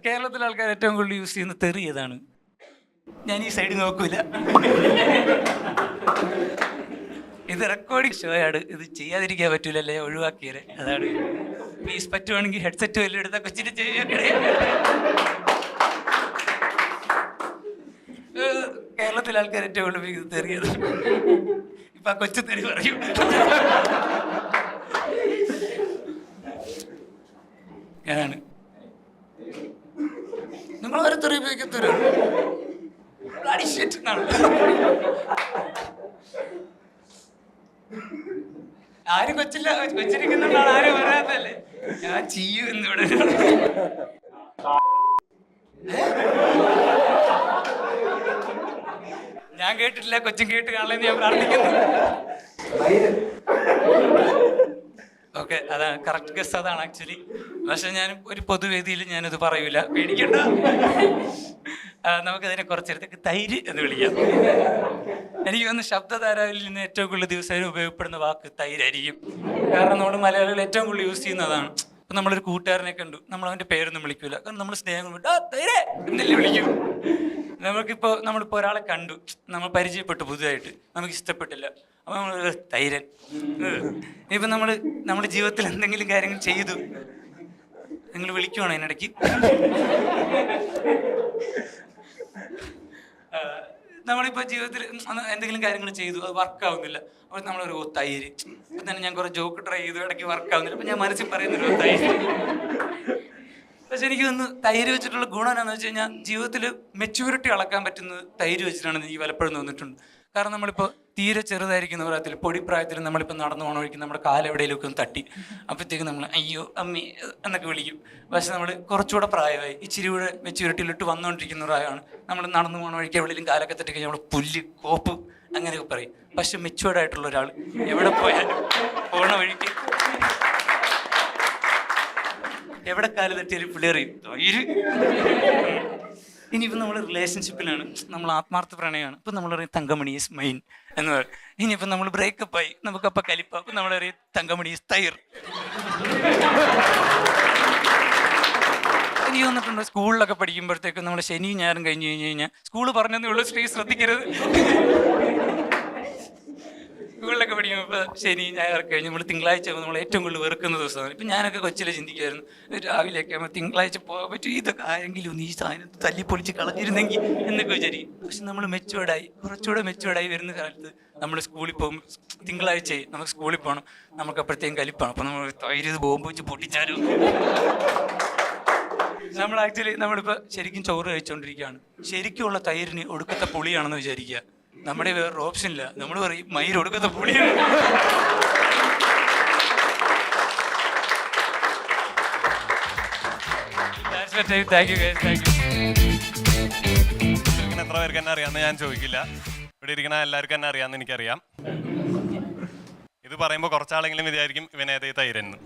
കേരളത്തിലെ ആൾക്കാർ ഏറ്റവും കൂടുതൽ യൂസ് ചെയ്യുന്ന തെറി ഏതാണ്? ഞാൻ ഈ സൈഡിൽ നോക്കൂല. ഇത് റെക്കോർഡിങ് ഷോയാണ്, ഇത് ചെയ്യാതിരിക്കാൻ പറ്റൂലല്ലേ, ഒഴിവാക്കിയത്. അതാണ്. പ്ലീസ് പറ്റുവാണെങ്കിൽ ഹെഡ്സെറ്റ് വല്ലതും എടുത്താൽ കൊച്ചിന് ചെയ്യണേ. കേരളത്തിലെ ആൾക്കാർ ഏറ്റവും കൂടുതൽ ഇത് തെറിയത്. ഇപ്പൊ ആ കൊച്ചു തെറി പറയും. അതാണ്. നിങ്ങൾ ഒരു തെറി ഉപയോഗിക്കത്തരും. ആരും കൊച്ചില്ല, കൊച്ചിരിക്കുന്നുണ്ടാണ്, ആരും പറയാത്തല്ലേ. ഞാൻ ചെയ്യൂ എന്നിവിടെ. ഞാൻ കേട്ടിട്ടില്ല, കൊച്ചും കേട്ട് കാണലെന്ന് ഞാൻ പ്രാർത്ഥിക്കുന്നു. ഓക്കെ, അതാണ് കറക്റ്റ് ഗസ്, അതാണ് ആക്ച്വലി. പക്ഷെ ഞാൻ ഒരു പൊതുവേദിയിൽ ഞാനത് പറയൂല, പേടിക്കണ്ട. നമുക്കതിനെ കുറച്ചെടുത്തേക്ക് തൈര് എന്ന് വിളിക്കാം. എനിക്ക് തോന്നുന്നു ശബ്ദധാരാവിൽ നിന്ന് ഏറ്റവും കൂടുതൽ ദിവസം ഉപയോഗപ്പെടുന്ന വാക്ക് തൈരായിരിക്കും. കാരണം നമ്മൾ മലയാളികൾ ഏറ്റവും കൂടുതൽ യൂസ് ചെയ്യുന്നതാണ്. ഇപ്പം നമ്മളൊരു കൂട്ടുകാരനെ കണ്ടു, നമ്മൾ അവൻ്റെ പേരൊന്നും വിളിക്കൂല, കാരണം നമ്മൾ സ്നേഹം കൊണ്ട് തൈരേ എന്നല്ലേ വിളിക്കും. നമ്മളിപ്പോൾ ഒരാളെ കണ്ടു, നമ്മൾ പരിചയപ്പെട്ടു പുതുതായിട്ട്, നമുക്ക് ഇഷ്ടപ്പെട്ടില്ല, അപ്പോൾ നമ്മൾ തൈരൻ. ഇപ്പം നമ്മുടെ ജീവിതത്തിൽ എന്തെങ്കിലും കാര്യങ്ങൾ ചെയ്തു, നിങ്ങൾ വിളിക്കുവാണോ അതിനിടയ്ക്ക്? നമ്മളിപ്പോൾ ജീവിതത്തിൽ എന്തെങ്കിലും കാര്യങ്ങൾ ചെയ്തു, അത് വർക്കാവുന്നില്ല, അപ്പോൾ നമ്മളൊരു തൈര്. ഇപ്പം തന്നെ ഞാൻ കുറേ ജോക്ക് ട്രൈ ചെയ്തു, ഇടയ്ക്ക് വർക്കാവുന്നില്ല, അപ്പം ഞാൻ മനസ്സിൽ പറയുന്നൊരു തൈര്. പക്ഷെ എനിക്ക് തോന്നുന്നു തൈര് വെച്ചിട്ടുള്ള ഗുണം എന്താണെന്ന് വെച്ച് കഴിഞ്ഞാൽ ജീവിതത്തിൽ മെച്യൂരിറ്റി അളക്കാൻ പറ്റുന്നത് തൈര് വെച്ചിട്ടാണെന്ന് എനിക്ക് പലപ്പോഴും തോന്നിയിട്ടുണ്ട്. കാരണം നമ്മളിപ്പോൾ തീരെ ചെറുതായിരിക്കുന്ന പ്രായത്തിൽ, പൊടിപ്രായത്തിൽ നമ്മളിപ്പോൾ നടന്നു പോകണ വഴിക്ക് നമ്മുടെ കാലെവിടെയെങ്കിലുമൊക്കെ ഒന്ന് തട്ടി, അപ്പോഴത്തേക്ക് നമ്മൾ അയ്യോ അമ്മേ എന്നൊക്കെ വിളിക്കും. പക്ഷെ നമ്മൾ കുറച്ചുകൂടെ പ്രായമായി, ഇച്ചിരി കൂടെ മെച്യൂരിറ്റിയിലിട്ട് വന്നുകൊണ്ടിരിക്കുന്ന പ്രായമാണ്. നമ്മൾ നടന്നു പോകണ വഴിക്ക് എവിടെയെങ്കിലും കാലൊക്കെ തട്ടി കഴിഞ്ഞാൽ നമ്മൾ പുല്ല് കോപ്പ് അങ്ങനെയൊക്കെ പറയും. പക്ഷെ മെച്യൂർഡായിട്ടുള്ള ഒരാൾ എവിടെ പോയാലും പോകണ വഴിക്ക് എവിടെ കാല് തട്ടിയാലും പിള്ളേറിയും തൈര്. ഇനിയിപ്പോൾ നമ്മൾ റിലേഷൻഷിപ്പിലാണ്, നമ്മൾ ആത്മാർത്ഥ പ്രണയമാണ്, ഇപ്പം നമ്മൾ പറയും തങ്കമണി ഈസ് മൈൻ എന്ന് പറയും. ഇനിയിപ്പോൾ നമ്മൾ ബ്രേക്കപ്പായി, നമുക്കപ്പം കലിപ്പ, അപ്പം നമ്മൾ പറയും തങ്കമണി ഈസ് തൈർ. എനിക്ക് തോന്നിട്ടുണ്ട് സ്കൂളിലൊക്കെ പഠിക്കുമ്പോഴത്തേക്കും നമ്മൾ ശനിയും ഞായറും കഴിഞ്ഞ് കഴിഞ്ഞാൽ സ്കൂൾ പറഞ്ഞതേ ഉള്ളൂ, സ്ത്രീ ശ്രദ്ധിക്കരുത്. സ്കൂളിലൊക്കെ പഠിക്കുമ്പോൾ ഇപ്പോൾ ശനി ഞായർ കഴിഞ്ഞ് നമ്മൾ തിങ്കളാഴ്ച നമ്മൾ ഏറ്റവും കൂടുതൽ വെറുക്കുന്ന ദിവസമാണ്. ഇപ്പം ഞാനൊക്കെ കൊച്ചിലെ ചിന്തിക്കുമായിരുന്നു, രാവിലെയൊക്കെ ആകുമ്പോൾ തിങ്കളാഴ്ച പോകാൻ പറ്റും, ഇതൊക്കെ ആരെങ്കിലും ഒന്ന് ഈ സാധനം തല്ലിപ്പൊളിച്ച് കളഞ്ഞിരുന്നെങ്കിൽ എന്നൊക്കെ വിചാരിക്കും. പക്ഷെ നമ്മൾ കുറച്ചുകൂടെ മെച്ചുവേർഡായി വരുന്ന കാലത്ത് നമ്മൾ സ്കൂളിൽ പോകുമ്പോൾ തിങ്കളാഴ്ച നമുക്ക് സ്കൂളിൽ പോകണം, നമുക്ക് അപ്പോഴത്തേക്കും കലിപ്പാണ്. അപ്പം നമ്മൾ തൈര് ബോംബ് വെച്ച് പൊട്ടിച്ചാലും നമ്മൾ ആക്ച്വലി നമ്മളിപ്പോൾ ശരിക്കും ചോറ് കഴിച്ചുകൊണ്ടിരിക്കുകയാണ്, ശരിക്കുമുള്ള തൈരിന് ഒടുക്കത്തെ പുളിയാണെന്ന് വിചാരിക്കുക. നമ്മുടെ വേറൊരു ഓപ്ഷൻ ഇല്ല, നമ്മൾ പറയും മയിര് ഒടുക്കത്തെ പുളിയാണ്. എത്ര പേർക്ക് എന്നെ അറിയാമെന്ന് ഞാൻ ചോദിക്കില്ല, ഇവിടെ ഇരിക്കണ എല്ലാവർക്കും എന്നെ അറിയാമെന്ന് എനിക്കറിയാം. ഇത് പറയുമ്പോൾ കുറച്ചാളെങ്കിലും വിചാരിക്കും ഇവനേതേ തൈരെന്ന്.